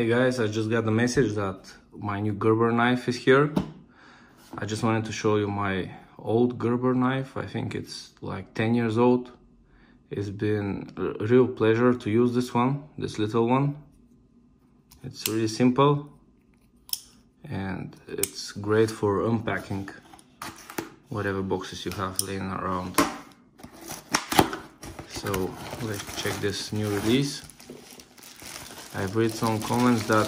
Hey guys, I just got the message that my new Gerber knife is here. I just wanted to show you my old Gerber knife. I think it's like 10 years old. It's been a real pleasure to use this one, this little one. It's really simple and it's great for unpacking whatever boxes you have laying around. So let's check this new release. I've read some comments that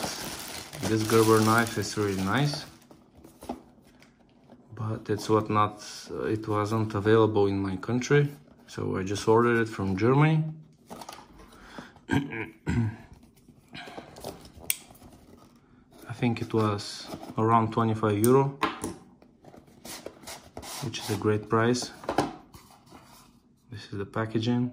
this Gerber knife is really nice, but it wasn't available in my country, so I just ordered it from Germany. I think it was around 25 euro, which is a great price. This is the packaging.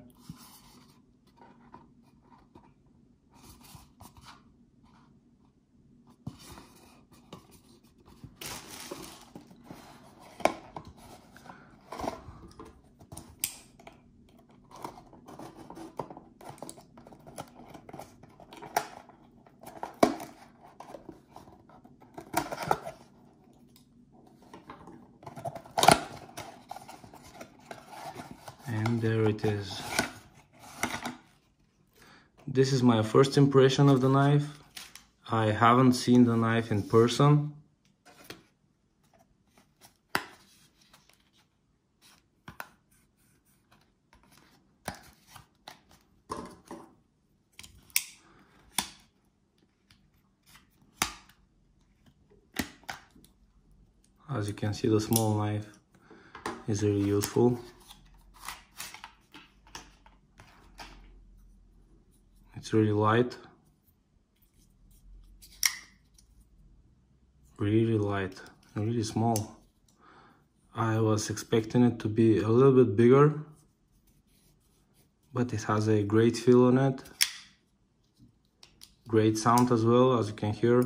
And there it is. This is my first impression of the knife. I haven't seen the knife in person. As you can see, the small knife is really useful. It's really light, and really small. I was expecting it to be a little bit bigger, but it has a great feel on it. Great sound as well, as you can hear.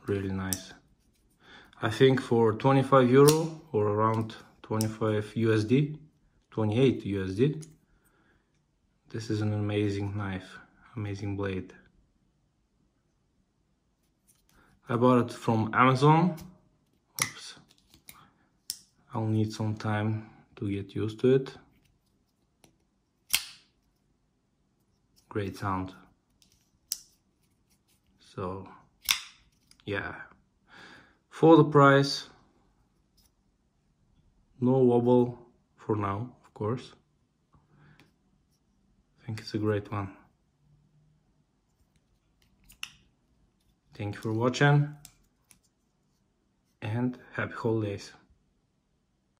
Really nice. I think for 25 euro or around 25 USD, 28 USD, this is an amazing knife, amazing blade. I bought it from Amazon. Oops. I'll need some time to get used to it. Great sound. So yeah, for the price, no wobble for now, of course. I think it's a great one. Thank you for watching and happy holidays.